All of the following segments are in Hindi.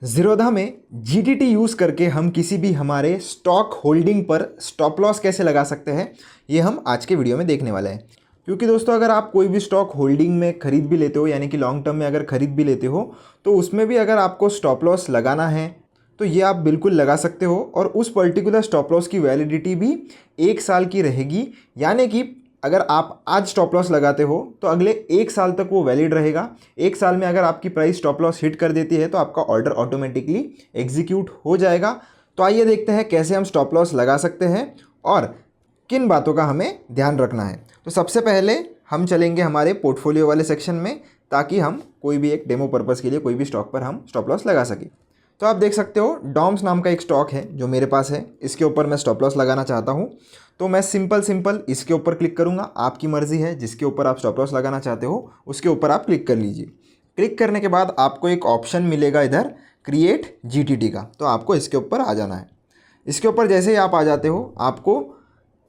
ज़ीरोधा में जीटीटी यूज़ करके हम किसी भी हमारे स्टॉक होल्डिंग पर स्टॉप लॉस कैसे लगा सकते हैं, ये हम आज के वीडियो में देखने वाले हैं। क्योंकि दोस्तों अगर आप कोई भी स्टॉक होल्डिंग में ख़रीद भी लेते हो, यानी कि लॉन्ग टर्म में अगर ख़रीद भी लेते हो, तो उसमें भी अगर आपको स्टॉप लॉस लगाना है तो ये आप बिल्कुल लगा सकते हो। और उस पर्टिकुलर स्टॉप लॉस की वैलिडिटी भी 1 साल की रहेगी, यानी कि अगर आप आज स्टॉप लॉस लगाते हो तो अगले 1 साल तक वो वैलिड रहेगा। 1 साल में अगर आपकी प्राइस स्टॉप लॉस हिट कर देती है तो आपका ऑर्डर ऑटोमेटिकली एग्जीक्यूट हो जाएगा। तो आइए देखते हैं कैसे हम स्टॉप लॉस लगा सकते हैं और किन बातों का हमें ध्यान रखना है। तो सबसे पहले हम चलेंगे हमारे पोर्टफोलियो वाले सेक्शन में, ताकि हम कोई भी एक डेमो पर्पज़ के लिए कोई भी स्टॉक पर हम स्टॉप लॉस लगा सकें। तो आप देख सकते हो डॉम्स नाम का एक स्टॉक है जो मेरे पास है, इसके ऊपर मैं स्टॉप लॉस लगाना चाहता हूँ। तो मैं सिंपल इसके ऊपर क्लिक करूँगा। आपकी मर्ज़ी है, जिसके ऊपर आप स्टॉप लॉस लगाना चाहते हो उसके ऊपर आप क्लिक कर लीजिए। क्लिक करने के बाद आपको एक ऑप्शन मिलेगा इधर क्रिएट जीटीटी का, तो आपको इसके ऊपर आ जाना है। इसके ऊपर जैसे ही आप आ जाते हो आपको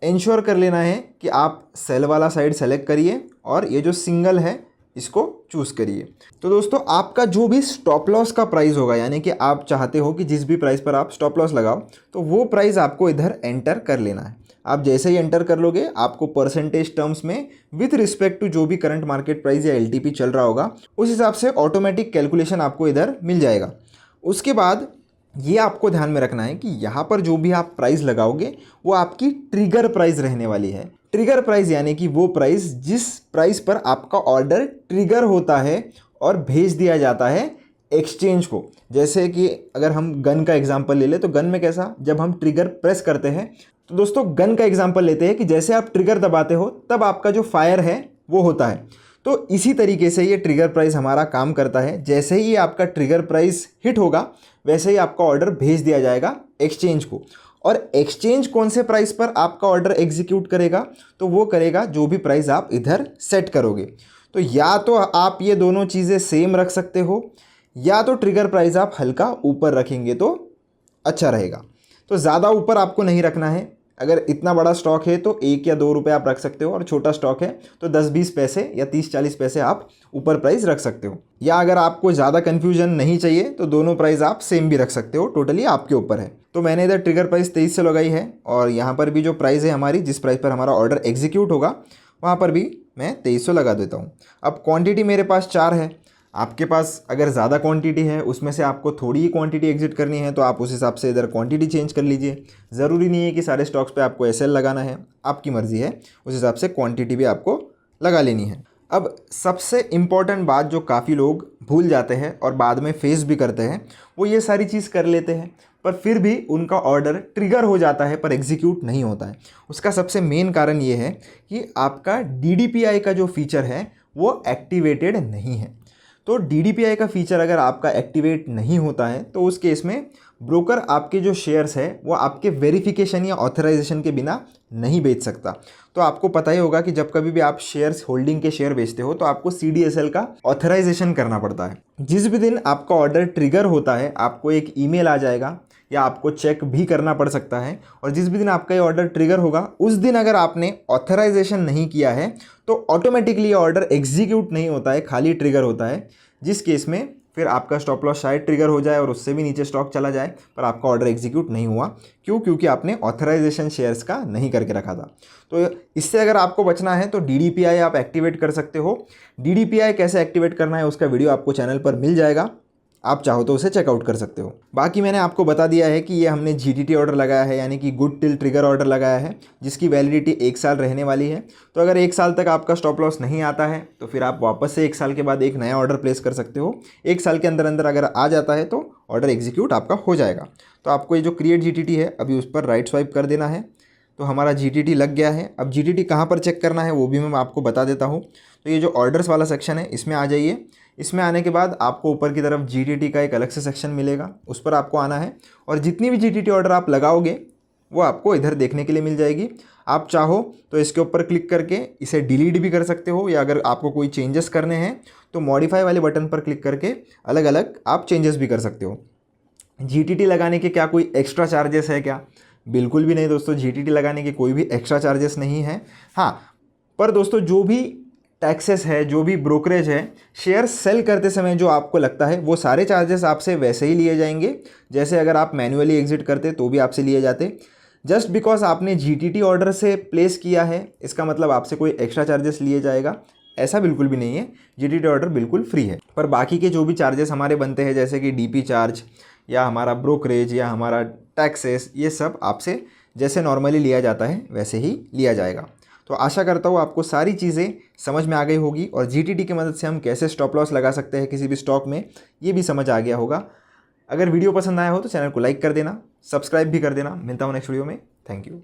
इंश्योर कर लेना है कि आप सेल वाला साइड सेलेक्ट करिए और ये जो सिंगल है इसको चूज़ करिए। तो दोस्तों आपका जो भी स्टॉप लॉस का प्राइस होगा, यानी कि आप चाहते हो कि जिस भी प्राइस पर आप स्टॉप लॉस लगाओ, तो वो प्राइस आपको इधर एंटर कर लेना है। आप जैसे ही एंटर कर लोगे आपको परसेंटेज टर्म्स में विथ रिस्पेक्ट टू जो भी करंट मार्केट प्राइस या एलटीपी चल रहा होगा उस हिसाब से ऑटोमेटिक कैलकुलेशन आपको इधर मिल जाएगा। उसके बाद ये आपको ध्यान में रखना है कि यहाँ पर जो भी आप प्राइस लगाओगे वो आपकी ट्रिगर प्राइस रहने वाली है। ट्रिगर प्राइस यानी कि वो प्राइस जिस प्राइस पर आपका ऑर्डर ट्रिगर होता है और भेज दिया जाता है एक्सचेंज को। जैसे कि अगर हम गन का एग्जांपल ले लें तो गन में कैसा, जब हम ट्रिगर प्रेस करते हैं, तो दोस्तों गन का एग्जांपल लेते हैं कि जैसे आप ट्रिगर दबाते हो तब आपका जो फायर है वो होता है। तो इसी तरीके से ये ट्रिगर प्राइस हमारा काम करता है। जैसे ही आपका ट्रिगर प्राइस हिट होगा वैसे ही आपका ऑर्डर भेज दिया जाएगा एक्सचेंज को। और एक्सचेंज कौन से प्राइस पर आपका ऑर्डर एग्जीक्यूट करेगा, तो वो करेगा जो भी प्राइस आप इधर सेट करोगे। तो या तो आप ये दोनों चीज़ें सेम रख सकते हो, या तो ट्रिगर प्राइस आप हल्का ऊपर रखेंगे तो अच्छा रहेगा। तो ज़्यादा ऊपर आपको नहीं रखना है। अगर इतना बड़ा स्टॉक है तो 1 या 2 रुपये आप रख सकते हो, और छोटा स्टॉक है तो 10-20 पैसे या 30-40 पैसे आप ऊपर प्राइस रख सकते हो। या अगर आपको ज़्यादा कन्फ्यूजन नहीं चाहिए तो दोनों प्राइस आप सेम भी रख सकते हो, टोटली आपके ऊपर है। तो मैंने इधर ट्रिगर प्राइस 23 से लगाई है, और यहाँ पर भी जो प्राइस है हमारी, जिस प्राइस पर हमारा ऑर्डर एग्जीक्यूट होगा वहाँ पर भी मैं 2300 लगा देता हूँ। अब क्वांटिटी मेरे पास 4 है। आपके पास अगर ज़्यादा क्वांटिटी है, उसमें से आपको थोड़ी ही क्वांटिटी एग्जिट करनी है, तो आप उस हिसाब से इधर क्वांटिटी चेंज कर लीजिए। ज़रूरी नहीं है कि सारे स्टॉक्स पे आपको एसएल लगाना है, आपकी मर्ज़ी है, उस हिसाब से क्वांटिटी भी आपको लगा लेनी है। अब सबसे इम्पॉर्टेंट बात जो काफ़ी लोग भूल जाते हैं और बाद में फेस भी करते हैं, वो ये सारी चीज़ कर लेते हैं पर फिर भी उनका ऑर्डर ट्रिगर हो जाता है पर एग्जीक्यूट नहीं होता है। उसका सबसे मेन कारण ये है कि आपका डीडीपीआई का जो फीचर है वो एक्टिवेटेड नहीं है। तो डीडीपीआई का फीचर अगर आपका एक्टिवेट नहीं होता है तो उस केस में ब्रोकर आपके जो शेयर्स है वो आपके वेरिफिकेशन या ऑथराइजेशन के बिना नहीं बेच सकता। तो आपको पता ही होगा कि जब कभी भी आप शेयर्स होल्डिंग के शेयर बेचते हो तो आपको सीडीएसएल का ऑथराइजेशन करना पड़ता है। जिस भी दिन आपका ऑर्डर ट्रिगर होता है आपको एक ईमेल आ जाएगा, या आपको चेक भी करना पड़ सकता है। और जिस भी दिन आपका ये ऑर्डर ट्रिगर होगा उस दिन अगर आपने ऑथराइजेशन नहीं किया है तो ऑटोमेटिकली ये ऑर्डर एग्जीक्यूट नहीं होता है, खाली ट्रिगर होता है। जिस केस में फिर आपका स्टॉप लॉस शायद ट्रिगर हो जाए और उससे भी नीचे स्टॉक चला जाए, पर आपका ऑर्डर एग्जीक्यूट नहीं हुआ। क्यों? क्योंकि आपने ऑथराइजेशन शेयर्स का नहीं करके रखा था। तो इससे अगर आपको बचना है तो डीडीपीआई आप एक्टिवेट कर सकते हो। डीडीपीआई कैसे एक्टिवेट करना है उसका वीडियो आपको चैनल पर मिल जाएगा, आप चाहो तो उसे चेकआउट कर सकते हो। बाकी मैंने आपको बता दिया है कि ये हमने जीटीटी ऑर्डर लगाया है, यानी कि गुड टिल ट्रिगर ऑर्डर लगाया है, जिसकी वैलिडिटी 1 साल रहने वाली है। तो अगर 1 साल तक आपका स्टॉप लॉस नहीं आता है तो फिर आप वापस से 1 साल के बाद एक नया ऑर्डर प्लेस कर सकते हो। 1 साल के अंदर अंदर अगर आ जाता है तो ऑर्डर एग्जीक्यूट आपका हो जाएगा। तो आपको ये जो क्रिएट जीटीटी है अभी उस पर राइट स्वाइप कर देना है। तो हमारा जीटीटी लग गया है। अब जीटीटी कहाँ पर चेक करना है वो भी मैं आपको बता देता हूँ। तो ये जो ऑर्डर्स वाला सेक्शन है इसमें आ जाइए। इसमें आने के बाद आपको ऊपर की तरफ जीटीटी का एक अलग से सेक्शन मिलेगा, उस पर आपको आना है और जितनी भी जीटीटी ऑर्डर आप लगाओगे वो आपको इधर देखने के लिए मिल जाएगी। आप चाहो तो इसके ऊपर क्लिक करके इसे डिलीट भी कर सकते हो, या अगर आपको कोई चेंजेस करने हैं तो मॉडिफाई वाले बटन पर क्लिक करके अलग अलग आप चेंजेस भी कर सकते हो। जीटीटी लगाने के क्या कोई एक्स्ट्रा चार्जेस है क्या? बिल्कुल भी नहीं दोस्तों, जीटीटी लगाने के कोई भी एक्स्ट्रा चार्जेस नहीं है। हाँ, पर दोस्तों जो भी टैक्सेस है, जो भी ब्रोकरेज है, शेयर सेल करते समय जो आपको लगता है वो सारे चार्जेस आपसे वैसे ही लिए जाएंगे जैसे अगर आप मैन्युअली एग्जिट करते तो भी आपसे लिए जाते। जस्ट बिकॉज आपने जीटीटी ऑर्डर से प्लेस किया है इसका मतलब आपसे कोई एक्स्ट्रा चार्जेस लिए जाएगा, ऐसा बिल्कुल भी नहीं है। जीटीटी ऑर्डर बिल्कुल फ्री है। पर बाकी के जो भी चार्जेस हमारे बनते हैं जैसे कि डीपी चार्ज या हमारा ब्रोकरेज या हमारा टैक्सेस, ये सब आपसे जैसे नॉर्मली लिया जाता है वैसे ही लिया जाएगा। तो आशा करता हूँ आपको सारी चीज़ें समझ में आ गई होगी और जीटीटी की मदद से हम कैसे स्टॉप लॉस लगा सकते हैं किसी भी स्टॉक में, ये भी समझ आ गया होगा। अगर वीडियो पसंद आया हो तो चैनल को लाइक कर देना, सब्सक्राइब भी कर देना। मिलता हूँ नेक्स्ट वीडियो में। Thank you.